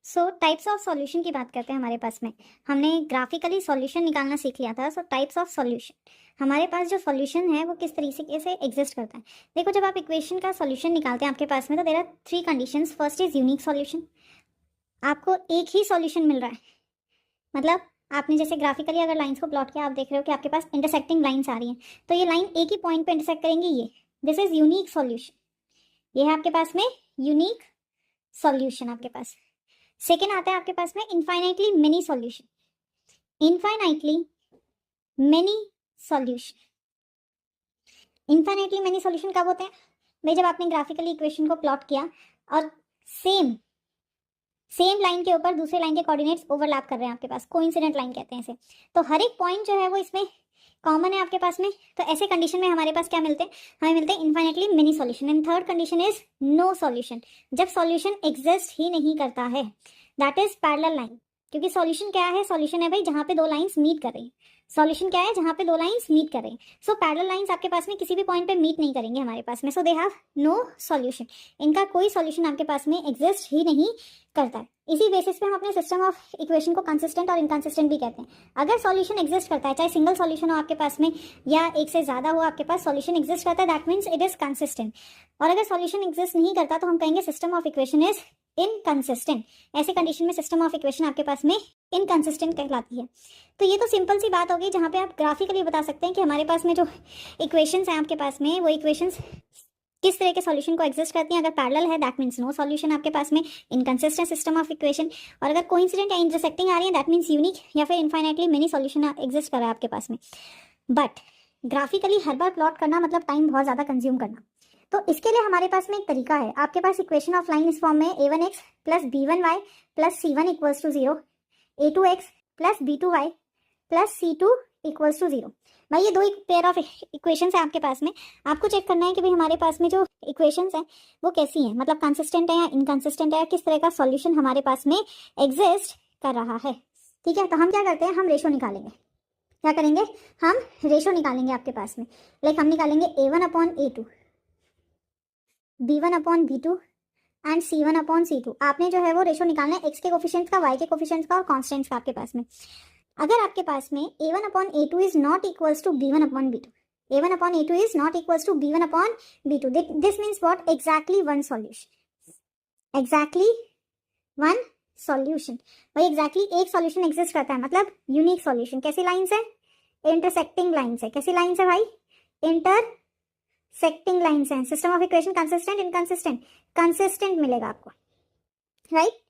So types of solution की बात करते हैं हमारे पास में। हमने ग्राफिकली सॉल्यूशन निकालना सीख लिया था। सो टाइप्स ऑफ सॉल्यूशन, हमारे पास जो सॉल्यूशन है वो किस तरीके से एग्जिस्ट करता है। देखो, जब आप इक्वेशन का सॉल्यूशन निकालते हैं आपके पास में, तो there are three conditions. First is unique solution, आपको एक ही सॉल्यूशन मिल रहा है। मतलब आपने जैसे ग्राफिकली अगर लाइंस को प्लॉट किया, आप देख रहे हो कि आपके पास इंटरसेक्टिंग लाइंस आ रही हैं, तो ये लाइन एक ही पॉइंट पे इंटरसेक्ट करेंगी। ये दिस इज यूनिक सॉल्यूशन। ये है आपके पास में यूनिक सॉल्यूशन आपके पास। सेकेंड आता है आपके पास में infinitely many solution. Infinitely many solution, infinitely many solution कब होते हैं भाई? जब आपने ग्राफिकली इक्वेशन को प्लॉट किया और सेम लाइन के ऊपर दूसरे लाइन के कोऑर्डिनेट्स ओवरलैप कर रहे हैं आपके पास, कोइंसिडेंट लाइन कहते हैं इसे। तो हर एक पॉइंट जो है वो इसमें कॉमन है आपके पास में। तो ऐसे कंडीशन में हमारे पास क्या मिलते हैं? हमें मिलते हैं infinitely many solution. And third condition is no solution, जब सॉल्यूशन एग्जिस्ट ही नहीं करता है, दैट इज पैरेलल लाइन। क्योंकि सॉल्यूशन क्या है? सॉल्यूशन है भाई जहां पे दो लाइंस मीट कर रही हैं। सॉल्यूशन क्या है? जहां पे दो लाइंस मीट कर रही हैं। सो पैरेलल लाइंस आपके पास में किसी भी पॉइंट पे मीट नहीं करेंगे हमारे पास में। सो दे हैव नो सॉल्यूशन, इनका कोई सॉल्यूशन आपके पास में एग्जिस्ट ही नहीं करता है। इसी बेसिस पे हम अपने सिस्टम ऑफ इक्वेशन को कंसिस्टेंट और इनकंसिस्टेंट भी कहते हैं। अगर सॉल्यूशन एग्जिस्ट करता है, चाहे सिंगल सॉल्यूशन हो आपके पास में या एक से ज़्यादा हो आपके पास, सॉल्यूशन एग्जिस्ट करता है, that means it is consistent. और अगर सॉल्यूशन एग्जिस्ट नहीं करता तो हम कहेंगे system of equation is inconsistent. ऐसे कंडीशन में सिस्टम ऑफ इक्वेशन आपके पास में इनकंसिस्टेंट कहलाती है। तो ये तो सिंपल सी बात होगी जहाँ पे आप ग्राफिकली बता सकते हैं कि हमारे पास में जो इक्वेशंस हैं आपके पास में, वो इक्वेशंस किस तरह के सॉल्यूशन को एग्जिस्ट करती हैं। अगर पैरेलल है दैट मीन्स नो सॉल्यूशन आपके पास में, इनकंसिस्टेंट सिस्टम ऑफ इक्वेशन। और अगर कोइंसिडेंट या इंटरसेक्टिंग आ रही है दैट मीन्स यूनिक या फिर इनफाइनाइटली मेनी सॉल्यूशन एग्जिस्ट कर रहा है आपके पास में। But graphically her bar plot करना मतलब टाइम बहुत ज़्यादा कंज्यूम करना। तो इसके लिए हमारे पास में एक तरीका है। आपके पास इक्वेशन ऑफ लाइन इस फॉर्म में a1x plus b1y plus c1 equals to 0, a2x plus b2y plus c2 equals to 0। भाई ये दो पेयर ऑफ इक्वेशंस है आपके पास में। आपको चेक करना है कि भाई हमारे पास में जो इक्वेशंस हैं वो कैसी हैं, मतलब कंसिस्टेंट है या इनकंसिस्टेंट है, किस तरह का सॉल्यूशन हमारे पास में एग्जिस्ट कर रहा है। ठीक है, तो हम क्या करते हैं, हम रेशो निकालेंगे। क्या करेंगे? हम रेशो निकालेंगे आपके पास में। लाइक हम निकालेंगे a1/a2, b1 upon b2 and c1 upon c2। आपने जो है वो रेशो निकालना है x के कोफिशिएंट्स का, y के कोफिशिएंट्स का और कॉन्स्टेंट्स का आपके पास में। अगर आपके पास में a1/a2 is not equals to b1/b2, a1/a2 is not equals to b1/b2, this means what? Exactly one solution. Exactly one solution, भाई एग्जैक्टली एक सॉल्यूशन एग्जिस्ट करता है, मतलब यूनिक सॉल्यूशन। कैसी लाइंस है? इंटरसेक्टिंग लाइंस है। कैसी लाइंस है भाई? इंटरसेक्टिंग लाइंस है। System of equation consistent, inconsistent? Consistent मिलेगा आपको, राइट?